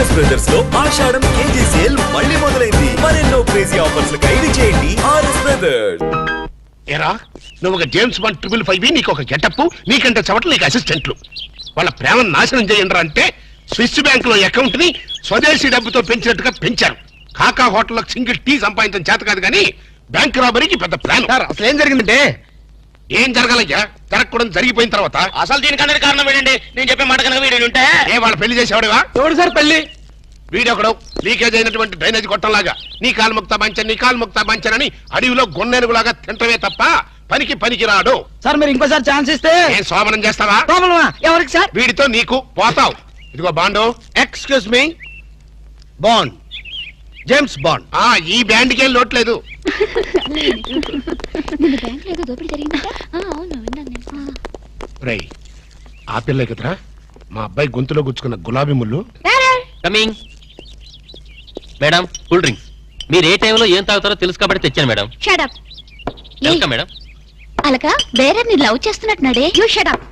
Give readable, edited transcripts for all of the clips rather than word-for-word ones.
RS brothers లో ఆషాఢం KG sale మళ్ళీ మొదలైంది. మరెన్నో క్రేజీ ఆఫర్స్ ఖైదీ చేయండి ఆర్ఎస్ బ్రదర్స్. ఎరా నువ్వు ఒక జేమ్స్ బాండ్ 555, నీకు ఒక గెటప్, నీకంటే చవట్లు నీకు అసిస్టెంట్లు. వాళ్ళ ప్రేమను నాశనం చేయండి అంటే స్విస్ బ్యాంక్ లో అకౌంట్ ని స్వదేశీ డబ్బుతో పెంచినట్టుగా పెంచారు. కాకా హోటల్లో సింగిల్ టీ సంపాదించడం చేత కాదు కానీ బ్యాంక్ రాబరీకి పెద్ద ప్లాన్. అసలు ఏం జరిగిందంటే ఏం జరగాలయ్యా? జరగకూడదు జరిగిపోయిన తర్వాత అసలు దీనికన్నా కారణం ఏంటండి? నేను చెప్పే మాట కనుక వీడు ఉంటే ఏ వాళ్ళ పెళ్లి చేసేవాడువా? ఎవడు సార్ పెళ్లి? వీడొకడు లీకేజ్ అయినటువంటి డ్రైనేజ్ కొట్టంలాగా నీ కాలు ముక్తా మంచని నీ కాలు ముక్తా మంచనని అడవిలో గొన్నెనుగులాగా తింటమే తప్ప పనికి రాడు. సార్ మీరు ఇంకోసారి ఛాన్స్ ఇస్తే ఏం సోమనం చేస్తావా? ఎవరికి సార్? వీడితో నీకు పోతావు. ఇదిగో bond. Excuse me, bond, James bond. ఈ బ్యాండ్కి ఏం లోట్లేదు. రేయ్, ఆ పిల్లే కదరా మా అబ్బాయి గొంతులో గుచ్చుకున్న గులాబీ ముళ్ళు. Coming madam, cool drinks. మీరు ఏ టైంలో ఏం తాగుతారో తెలుసు కాబట్టి తెచ్చాను మేడం. షటప్. Welcome madam. అలక వేరే ని లవ్ చేస్తున్నట్టున్నాడే. You shut up.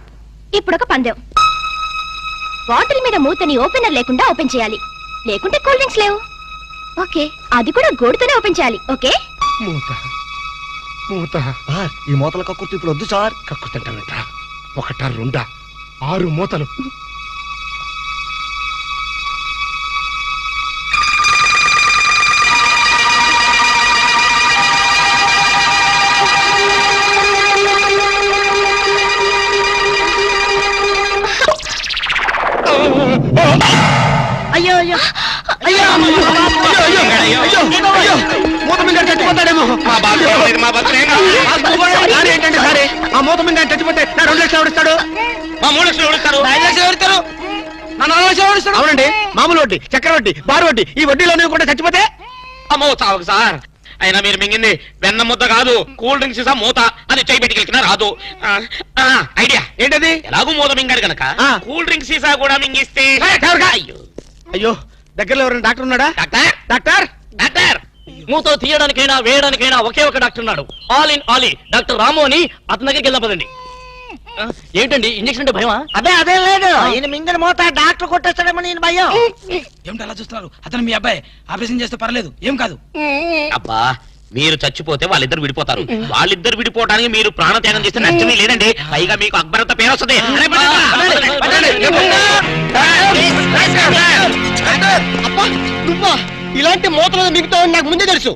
ఇప్పుడు ఒక పందెం. బాటిల్ మీద మూతని ఓపెనర్ లేకుండా ఓపెన్ చేయాలి, లేకుంటే కూల్ డ్రింక్స్ లేవు. ఓకే, అది కూడా గోడుతోనే ఓపెన్ చేయాలి. ఓకే? మూత మూత. ఈ మూతల కక్కుర్తి ఇప్పుడు వద్దు సార్. కక్కుతుంటానంటా. ఒకటా రెండా 6 మూతలు. అయ్యో అయ్యో అయ్యో మూత మీద చచ్చిపోతాడేమో. ఏంటంటే సరే ఆ మూత మీద చచ్చిపోతే నా 2 లక్షలు ఎవరిస్తాడు? మా 3 లక్షలు ఎవరిస్తారు? 5 లక్షలు ఎవరిస్తారు? నా 4 లక్షలు ఎవరిస్తాడు? అవునండి, మామూలు వడ్డీ, చక్కెర వడ్డీ, బారు వడ్డీ, ఈ వడ్డీలోనే కూడా చచ్చిపోతే అమ్మో చావకు సార్. అయినా మీరు మింగింది వెన్న ముద్ద కాదు, కూల్ డ్రింక్స్ సీసా మూత. అది చేయి పెట్టుకెళ్తున్నా రాదు. ఐడియా ఏంటది? ఎలాగూ మూత మింగాడు కనుక కూల్ డ్రింక్స్ సీసా కూడా మింగిస్తే. అయ్యో అయ్యో, దగ్గరలో ఎవరైనా డాక్టర్ ఉన్నాడా? డాక్టర్ డాక్టర్ డాక్టర్ మూతో తీయడానికైనా వేయడానికైనా ఒకే ఒక డాక్టర్ ఉన్నాడు. ఆల్ ఇన్ ఆలీ డాక్టర్ రాము అని. అతని దగ్గరికి వెళ్దాం పదండి. ఏంటండి ఇంజక్షన్ అంటే భయమా? అదే లేదు, ఈయన మింగిన మూత డాక్టర్ కొట్టేస్తాడేమో నేను భయం. ఏమిటి అలా చూస్తున్నారు? అతను మీ అబ్బాయి, ఆపరేషన్ చేస్తే పర్లేదు, ఏం కాదు. అబ్బా, మీరు చచ్చిపోతే వాళ్ళిద్దరు విడిపోతారు. వాళ్ళిద్దరు విడిపోవడానికి మీరు ప్రాణత్యాగం చేస్తే నష్టమే లేదండి. పైగా మీకు అక్బరంత పేరు వస్తుంది. ఇలాంటి మూతలు మిగతావు నాకు ముందే తెలుసు.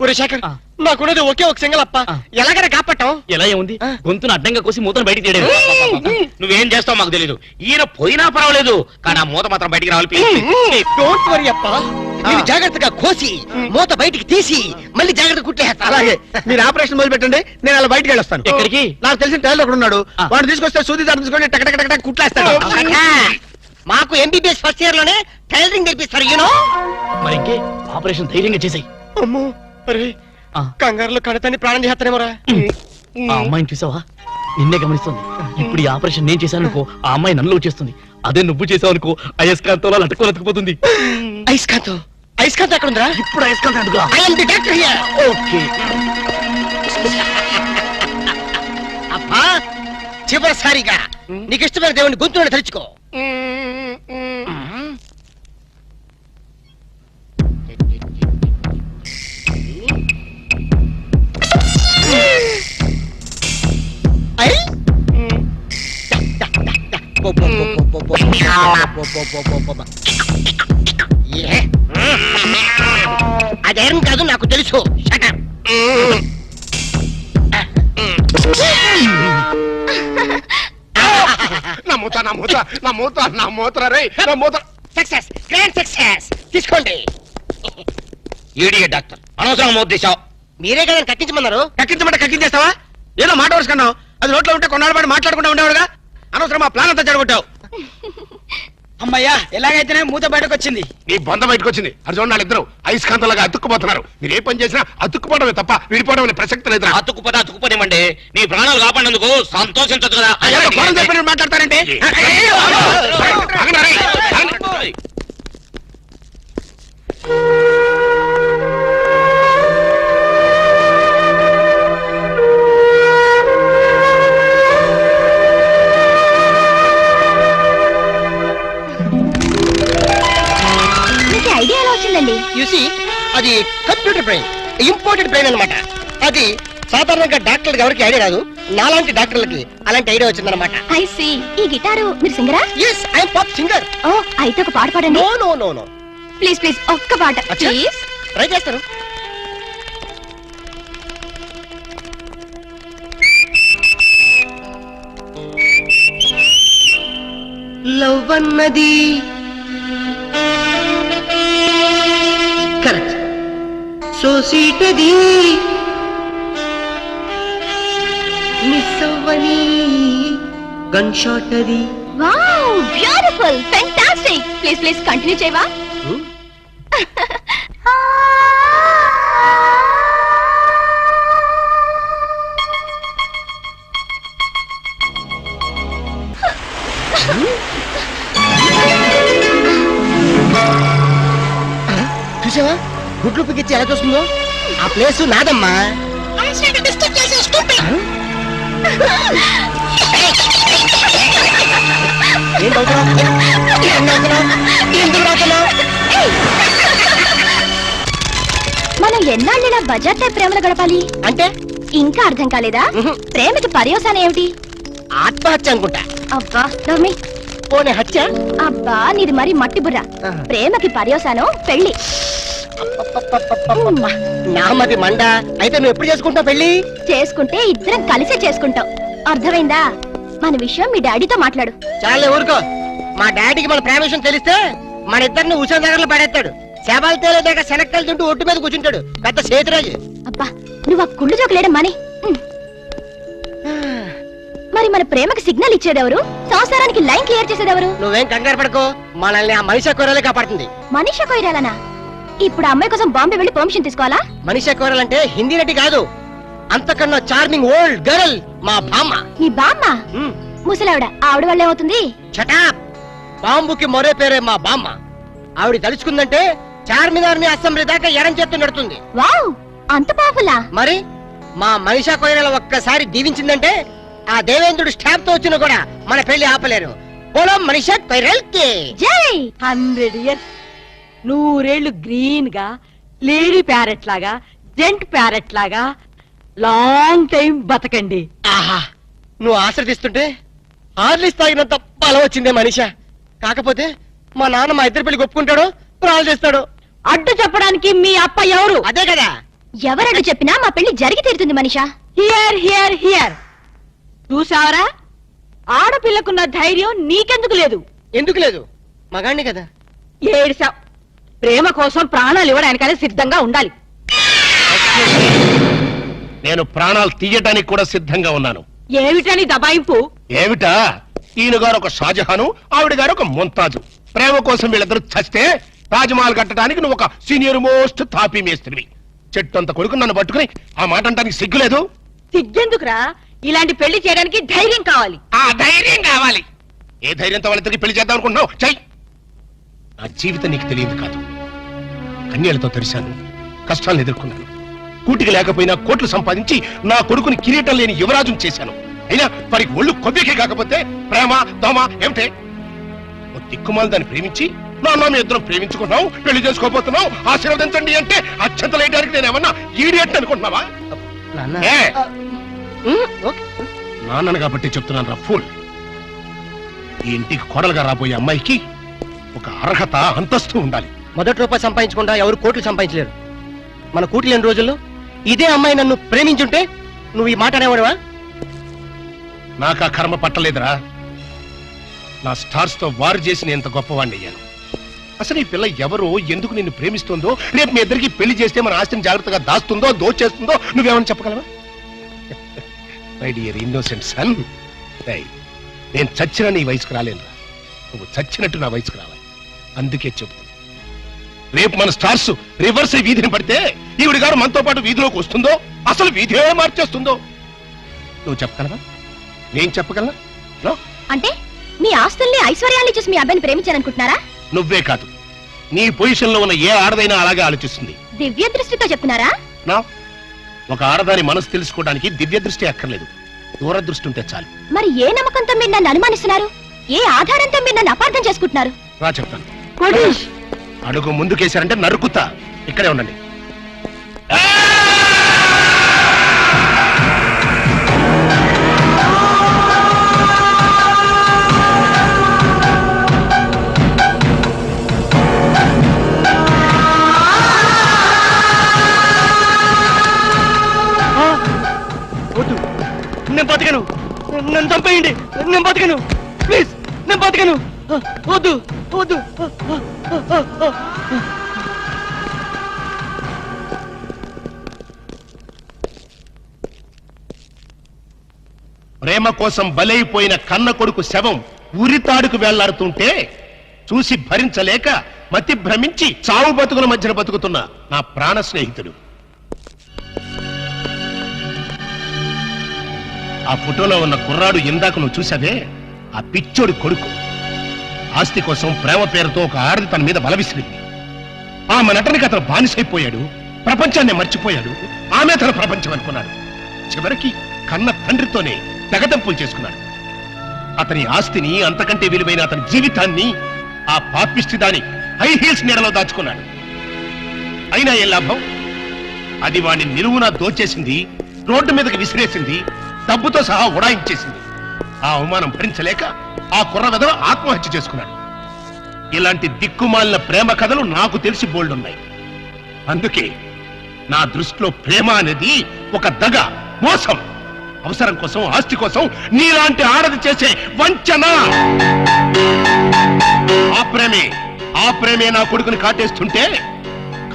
ఒరే శేఖర్, నాకున్నది ఒకే ఒక సింగల్ అప్ప. ఎలాగైనా కాపాటం? ఎలా ఏముంది, గొంతును అడ్డంగా కోసి మూతను బయటికి తీయడం. నువ్వేం చేస్తావు మాకు తెలీదు. ఈయన పోయినా పర్వాలేదు, కానీ ఆ మూత మాత్రం బయటికి రావాలి. డోంట్ వరీ అప్ప, నేను జాగ్రత్తగా కోసి మూత బయటికి తీసి మళ్ళీ జాగ్రత్త కుట్టేస్తా. అలాగే, మీరు ఆపరేషన్ మొదలు పెట్టండి, నేను అలా బయటికి వెళ్ళొస్తాను. ఎక్కడికి? నాకు తెలిసిన టైలర్ ఒకడు ఉన్నాడు, వాడు తీసుకొస్తే సూది దాన్ని తీసుకొని టక్ కుట్లేస్తాడు. మాకు ఎంబీబీఎస్ ఫస్ట్ ఇయర్ లోనే టైలరింగ్ నేర్పిస్తారు. యూనో. మరి ఇంకే ఆపరేషన్ ధైర్యంగా చేసాయి. అమ్మో, అరే కంగారులో కడతాన్ని ప్రాణం చేస్తానేమోరా. ఆ అమ్మాయిని చూసావా? నిన్నే గమనిస్తుంది. ఇప్పుడు ఈ ఆపరేషన్ నేను చేశాను అనుకో, ఆ అమ్మాయి నన్ను చేస్తుంది. అదే నువ్వు చేసావు అనుకో, అయస్కాంతంలో లట్టుకోలేకపోతుంది. ఐస్కాంతం ఐస్కాంతం ఎక్కడ ఉందా? ఇప్పుడు అయస్కాంతం ఎందుకు? ఓకే. అబ్బా, చివరిసారిగా నీకు ఇష్టమైన దేవుని గొంతులను తలుచుకో. అదేం కాదు, నాకు తెలుసు. Success, grand success. తీసుకోండి. ఈడియట్ డాక్టర్, అనవసరంగా మూత తీసావు. మీరే కదా కక్కించమన్నారు. కక్కించమంటే కక్కించేస్తావా? ఏదో మాట వరుసుకున్నావు, అది నోట్లో ఉంటే కొన్నాళ్ళ పాటు మాట్లాడుకుంటూ ఉండేవాడుగా. అనవసరం మా ప్లాన్ అంతా చెడగొట్టావు. అమ్మయ్యా, ఎలాగైతేనే మూత బయటకు వచ్చింది. నీ బంధం బయటకు వచ్చింది. అది చూడండి, ఇద్దరు అయస్కాంతంలాగా అతుక్కుపోతున్నారు. మీరు ఏ పని చేసినా అతుక్కుపోవడమే తప్ప విడిపోవడం అనే ప్రసక్తి లేదు. అతుక్కుపోనివ్వండి, నీ ప్రాణాలు కాపాడినందుకు సంతోషించదు కదా. మాట్లాడతారంటే వచ్చిందండి? యూసి అది కంప్యూటర్ బ్రెయిన్, ఇంపోర్టెడ్ బ్రెయిన్ అన్నమాట. అది సాధారణంగా డాక్టర్లకు ఎవరికి ఐడియా రాదు, నాలాంటి డాక్టర్లకి అలాంటి ఐడియా వచ్చిందన్నమాట. I see. ఈ గిటారు మీరు సింగరా? Yes, I am pop singer. ఓ, అయితే ఒక పాట పాడండి. No no no no, please please ఒక్క పాట అచ్చా. ప్లీజ్. ట్రై చేస్తాను. లవ్ అన్నది కరెక్ట్, సో సీట్ అది మిస్ అవ్వని గన్ షాట్ అది. Wow, beautiful, fantastic. Please please continue చేయవా? చూసావా గుడ్లు పిగిచ్చి ఎలా చూస్తుందో? ఆ ప్లేస్ నాదమ్మా. ఏం అవుతున్నావు? ఎందుకు రావుతున్నావు? మనం ఎన్నాళ్ళిలా బజార్ టైప్ ప్రేమలు గడపాలి అంటే ఇంకా అర్థం కాలేదా? ఉహు. ప్రేమకి పర్యవసానం ఏమిటి? ఆత్మహత్య అనుకుంటా. అబ్బా నవ్మి. పోనీ హత్య? అబ్బా నీది మరి మట్టి బుర్ర. ఆహా. ప్రేమకి పర్యవసానం పెళ్లి. అబ్బబ్బబ్బబ్బబ్బబ్బ. నామది మండ. అయితే నువ్వు ఎప్పుడు చేసుకుంటావు పెళ్లి? చేసుకుంటే ఇద్దరం కలిసే చేసుకుంటాం. అర్థమైందా? మన విషయం మీ డాడీతో మాట్లాడు. చాలే ఊరుకో. మా డాడీకి మన ప్రేమ విషయం తెలిస్తే మన ఇద్దరిని ఉషా నగర్లో పడేస్తాడు. శవాలు తేలేదాక శనక్కలు తింటూ ఒట్టు మీద కూర్చుంటాడు. పెద్ద సేతురాజు. అబ్బా నువ్వు ఆ కుళ్ళు జోకులేయడం మాని. మరి మన ప్రేమకి సిగ్నల్ ఇచ్చేదెవరు? సంసారానికి లైన్ క్లియర్ చేసేదెవరు? నువ్వేం కంగారు పడకో, మనల్ని ఆ మనిషి కూరలే కాపాడుతుంది. మనీషా కొయిరాలనా? ఇప్పుడు ఆ అమ్మాయి కోసం బాంబే వెళ్ళి పర్మిషన్ తీసుకోవాలా? మనిషి కూరలంటే హిందీ నటి కాదు, అంతకన్నా చార్మింగ్ ఓల్డ్ గర్ల్ మా బామ్మ. నీ బామ్మ? ముసలావిడ. ఆవిడ వల్ల ఏమవుతుంది? చటాప్. బాంబుకి మరో పేరే మా బామ్మ. ఆవిడ తలుచుకుందంటే చార్మినార్ ని అసెంబ్లీ దాకా ఎరం చేత్తు నడుతుంది. వావ్, అంత పాపులా? మరి మా మనిషా కొయిరల ఒక్కసారి దీవించిందంటే ఆ దేవేంద్రుడు స్టాప్ తో వచ్చినా కూడా మన పెళ్లి ఆపలేరు. పొలం మనిషా కొయిరల్ కి జై. 100 ఇయర్స్, 100 ఏళ్ళు గ్రీన్ గా, లేడీ ప్యారెట్ లాగా, జెంట్ ప్యారెట్ లాగా లాంగ్ టైం బతకండి. ఆహా, నువ్వు ఆశ్రదిస్తుంటే హార్లిస్ తాగినంత బలం వచ్చిందే మనిషా. కాకపోతే మా నాన్న మా ఇద్దరు పెళ్లి ఒప్పుకుంటాడో ప్రాణాలు చేస్తాడు. అడ్డు చెప్పడానికి మీ అప్ప ఎవరు? అదే కదా. ఎవరడ్డు చెప్పినా మా పెళ్లి జరిగి తీరుతుంది మనిషా. Hear hear hear. చూసావరా, ఆడపిల్లకున్న ధైర్యం నీకెందుకు లేదు? ఎందుకు లేదు? మగాణ్ణి కదా. ఏడిసావ్. ప్రేమ కోసం ప్రాణాలు ఇవ్వడానికనే సిద్ధంగా ఉండాలి. నేను ప్రాణాలు తీయటానికి కూడా సిద్ధంగా ఉన్నాను. ఏమిటని దబాయింపు? ఏమిటా? ఈయన గారు ఒక షాజహాను, ఆవిడ గారు ఒక ముంతాజు. ప్రేమ కోసం వీళ్ళిద్దరు చస్తే తాజ్మహల్ కట్టడానికి నువ్వు ఒక సీనియర్ మోస్ట్ తాపీ మేస్త్రివి. చెట్టు అంత కొడుకు నన్ను పట్టుకుని ఆ మాట అంటానికి సిగ్గులేదు? సిగ్గెందుకురా? ఇలాంటి పెళ్లి చేయడానికి ధైర్యం కావాలి. ఆ ధైర్యం కావాలి. ఏ ధైర్యంతో వాళ్ళిద్దరికి పెళ్లి చేద్దాం అనుకుంటున్నావు? చెయ్. నా జీవితం నీకు తెలియదు కాదు. కన్యలతో తెరిశాను, కష్టాలను ఎదుర్కొన్నాను. కూటికి లేకపోయినా కోట్లు సంపాదించి నా కొడుకుని కిరీటం లేని యువరాజును చేశాను. అయినా వారికి ఒళ్ళు కొద్దికే కాకపోతే ప్రేమ దోమ ఏమిటే? ఓ దిక్కుమాలు దాన్ని ప్రేమించి నాన్న మీ ఇద్దరం ప్రేమించుకున్నావు, పెళ్లి చేసుకోబోతున్నావు, ఆశీర్వదించండి అంటే అత్యంతలేయడానికి నేను ఏమన్నా ఈడియట్ అనుకుంటున్నావా? ఏ? నాన్నను కాబట్టి చెప్తున్నాను రా ఫూల్. ఈ ఇంటికి కోడలుగా రాబోయే అమ్మాయికి ఒక అర్హత అంతస్తు ఉండాలి. మొదటి రూపాయి సంపాదించకుండా ఎవరు కోట్లు సంపాదించలేరు. మన కూటి లేని రోజుల్లో ఇదే అమ్మాయి నన్ను ప్రేమించుంటే నువ్వు ఈ మాట అనేవాడువా? నాకు ఆ కర్మ పట్టలేదురా. నా స్టార్స్ తో వారు చేసి నేను ఎంత గొప్పవాణ్ణి అయ్యాను. అసలు ఈ పిల్ల ఎవరో, ఎందుకు నిన్ను ప్రేమిస్తుందో, రేపు మీ ఇద్దరికి పెళ్లి చేస్తే మన ఆస్తిని జాగ్రత్తగా దాస్తుందో దోచేస్తుందో నువ్వేమని చెప్పగలవా? మై డియర్ ఇన్నోసెంట్ సన్, నేను చచ్చిన నీ వయసుకు రాలేనురా. నువ్వు చచ్చినట్టు నా వయసుకు రావాలి. అందుకే చెప్తున్నా, రేపు మన స్టార్స్ రివర్స్ వీధిని పడితే ఈవిడి గారు మనతో పాటు వీధిలోకి వస్తుందో, అసలు వీధే మార్చేస్తుందో నువ్వు చెప్పగలవా? నేను చెప్పగలనా? నో. అంటే మీ ఆస్తుల్ని ఐశ్వర్యాన్ని చూసి మీ అబ్బాయిని ప్రేమించాలనుకుంటున్నారా? నువ్వే కాదు, నీ పొజిషన్ లో ఉన్న ఏ ఆడదైనా అలాగే ఆలోచిస్తుంది. దివ్య దృష్టితో చెప్తున్నారా? నా ఒక ఆడదాని మనసు తెలుసుకోవడానికి దివ్య దృష్టి అక్కర్లేదు, దూరదృష్టి ఉంటే చాలు. మరి ఏ నమ్మకంతో మీరు నన్ను అనుమానిస్తున్నారు? ఏ ఆధారంతో మీరు నన్ను అపార్థం చేసుకుంటున్నారు? రా చెప్తాను. కోటీష్, అడుగు ముందుకేశారంటే నరుకుతా. ఇక్కడే ఉండండి. వద్దు, నేను బతకను. నన్ను చంపేయండి, నేను బతకను. ప్లీజ్, నేను బతకను. వద్దు వద్దు. ప్రేమ కోసం బలైపోయిన కన్న కొడుకు శవం ఉరితాడుకు వేళ్లాడుతుంటే చూసి భరించలేక మతి భ్రమించి చావు బతుకుల మధ్యన బతుకుతున్న నా ప్రాణ స్నేహితుడు. ఆ ఫోటోలో ఉన్న కుర్రాడు ఇందాక నువ్వు చూసావే, ఆ పిచ్చోడి కొడుకు. ఆస్తి కోసం ప్రేమ పేరుతో ఒక ఆడది తన మీద బలవిసిరింది. ఆమె నటనకి అతను బానిసైపోయాడు, ప్రపంచాన్ని మర్చిపోయాడు. ఆమె తన ప్రపంచం అనుకున్నాడు. చివరికి కన్న తండ్రితోనే తెగతంపులు చేసుకున్నాడు. అతని ఆస్తిని, అంతకంటే విలువైన అతని జీవితాన్ని ఆ పాపిష్టి దాని హై హీల్స్ నీడలో దాచుకున్నాడు. అయినా ఏ లాభం? అది వాడిని నిలువునా దోచేసింది, రోడ్డు మీదకి విసిరేసింది, డబ్బుతో సహా ఉడాయించేసింది. ఆ అవమానం భరించలేక ఆ కుర్ర వెధవ ఆత్మహత్య చేసుకున్నాడు. ఇలాంటి దిక్కుమాలిన ప్రేమ కథలు నాకు తెలిసి బోల్డున్నాయి. అందుకే నా దృష్టిలో ప్రేమ అనేది ఒక దగ, మోసం. అవసరం కోసం, ఆస్తి కోసం నీలాంటి ఆడది చేసే వంచన. ఆ ప్రేమే నా కొడుకుని కాటేస్తుంటే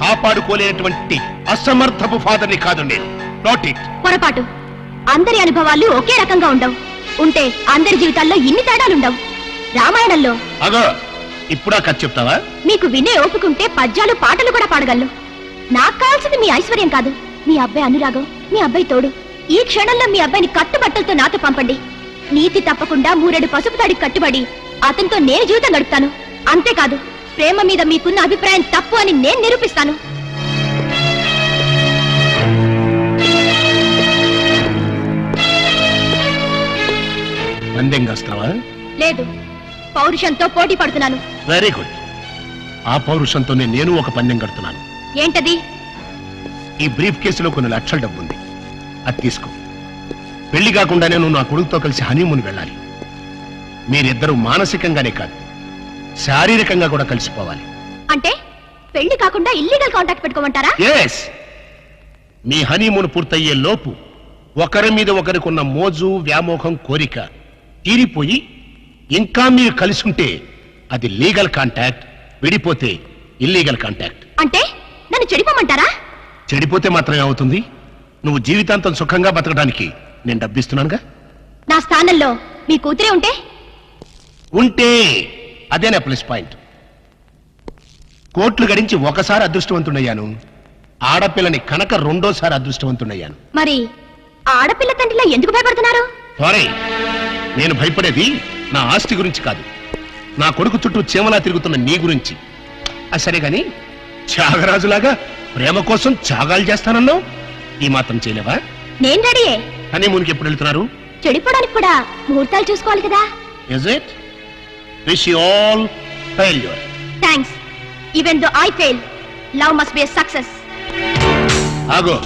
కాపాడుకోలేనటువంటి అసమర్థపు ఫాదర్ని కాదు నేను. Not it. పొరపాటు. అందరి అనుభవాలు ఒకే రకంగా ఉండవు. ఉంటే అందరి జీవితాల్లో ఇన్ని తేడాలుండవు. రామాయణంలో అగో ఇప్పుడా కథ చెప్తావా? మీకు వినే ఓపుకుంటే పద్యాలు, పాటలు కూడా పాడగలను. నాకు కావాల్సింది మీ ఐశ్వర్యం కాదు, మీ అబ్బాయి అనురాగం, మీ అబ్బాయి తోడు. ఈ క్షణంలో మీ అబ్బాయిని కట్టుబట్టలతో నాతో పంపండి. నీతి తప్పకుండా 3 పసుపు తాడికి కట్టుబడి అతనితో నేను జీవితం గడుపుతాను. అంతేకాదు, ప్రేమ మీద మీకున్న అభిప్రాయం తప్పు అని నేను నిరూపిస్తాను. పందెం కాస్తావా? లేదు, పౌరుషంతో పోటీ పడుతున్నాను. Very good. ఆ పౌరుషంతోనే నేను ఒక పందెం కడుతున్నాను. ఏంటది? ఈ బ్రీఫ్ కేసులో కొన్ని లక్షల డబ్బు ఉంది, అది తీసుకో. పెళ్లి కాకుండానే నువ్వు నా కొడుకుతో కలిసి హనీమూన్ వెళ్ళాలి. మీరిద్దరూ మానసికంగానే కాదు, శారీరకంగా కూడా కలిసిపోవాలి. అంటే పెళ్లి కాకుండా ఇల్లీగల్ కాంటాక్ట్ పెట్టుకోమంటారా? ఎస్. మీ హనీమూన్ పూర్తయ్యే లోపు ఒకరి మీద ఒకరికున్న మోజు, వ్యామోహం, కోరిక తీరిపోయి ఇంకా మీరు కలిసి ఉంటే అది లీగల్ కాంటాక్ట్, విడిపోతే ఇల్లీగల్ కాంటాక్ట్. అంటే నన్ను చెడిపోమంటారా? చెడిపోతే మాత్రమే అవుతుంది. నువ్వు జీవితాంతం సుఖంగా బతకడానికి నేను డబ్బిస్తున్నానుగా. నా స్థానంలో మీ కూతురే ఉంటే అదే నా ప్లస్ పాయింట్. కోట్లు గడించి ఒకసారి అదృష్టవంతుడయ్యాను, ఆడపిల్లని కనుక 2వ సారి అదృష్టవంతుడయ్యాను. మరి ఆడపిల్ల తండ్రిలా ఎందుకు భయపడుతున్నారు? సారీ, నేను భయపడేది నా ఆస్తి గురించి కాదు, నా కొడుకు చుట్టూ చీమలా తిరుగుతున్న నీ గురించి. సరే గాని, త్యాగరాజులాగా ప్రేమ కోసం త్యాగాలు చేస్తానన్నావు, ఈ మాత్రం చేయలేవా? నేను రెడీయే. హనీమూన్కి ఎప్పుడు వెళ్తున్నారు? చెడిపోవడానికి కూడా ముహూర్తాలు చూసుకోవాలి కదా. Is it? Wish you all failure. Thanks. Even though I fail, love must be a success. ఆగో,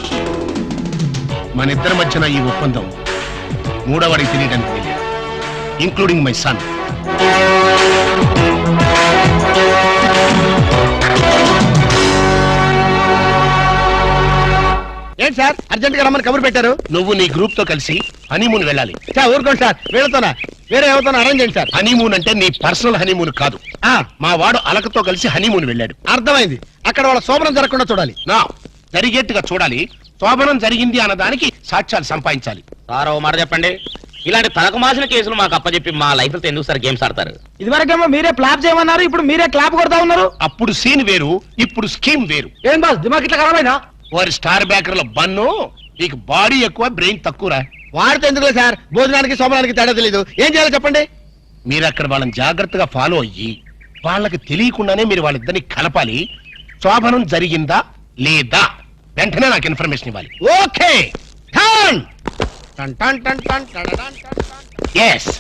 మన ఇద్దరి మధ్యన ఈ ఒప్పందం 3వవాడికి తెలియడానికి తెలియదు, ఇంక్లూడింగ్ మై సన్. ఏంటి సార్ అర్జెంట్ గా రమ్మని కబురు పెట్టారు? నువ్వు నీ గ్రూప్ తో కలిసి హనీమూన్ వెళ్ళాలి. సార్ ఊరుకోండి సార్, వీళ్ళతోనా వేరే ఎవరితోనా అరేంజ్ చేయండి సార్. హనీమూన్ అంటే నీ పర్సనల్ హనీమూన్ కాదు. మా వాడు అలకతో కలిసి హనీమూన్ వెళ్ళాడు. అర్థమైంది. అక్కడ వాళ్ళ శోభనం జరగకుండా చూడాలి. నా జరిగేట్టుగా చూడాలి. శోభనం జరిగింది అన్నదానికి సాక్ష్యాలు సంపాదించాలి. సార్ ఓ మాట చెప్పండి, ఇలాంటి తలకు మాసిన కేసులు మాకు అప్పచెప్పి మా లైఫ్ తో ఎందుకు సార్ గేమ్స్ ఆడతారు? ఇదివరకేమో మీరే క్లాప్ చేయమన్నారు, ఇప్పుడు మీరే క్లాప్ కొడతా ఉన్నారు. అప్పుడు సీన్ వేరు, ఇప్పుడు స్కీమ్ వేరు. ఏం బాస్ దిమాగ్ ఇట్లా ఖరాబైనా? వారి స్టార్ బ్యాకర్ల బన్ను, నీకు బాడీ ఎక్కువ, బ్రెయిన్ తక్కువరా. వాడితే ఎందుకులే సార్, భోజనానికి శోభనానికి తేడా తెలీదు. ఏం చేయాలో చెప్పండి. మీరు అక్కడ వాళ్ళని జాగ్రత్తగా ఫాలో అయ్యి వాళ్ళకి తెలియకుండానే మీరు వాళ్ళిద్దరిని కలపాలి. శోభనం జరిగిందా లేదా వెంటనే నాకు ఇన్ఫర్మేషన్ ఇవ్వాలి. ఓకే. టన్ టన్ టన్ టన్ టన్ టన్ టన్ టన్. ఎస్.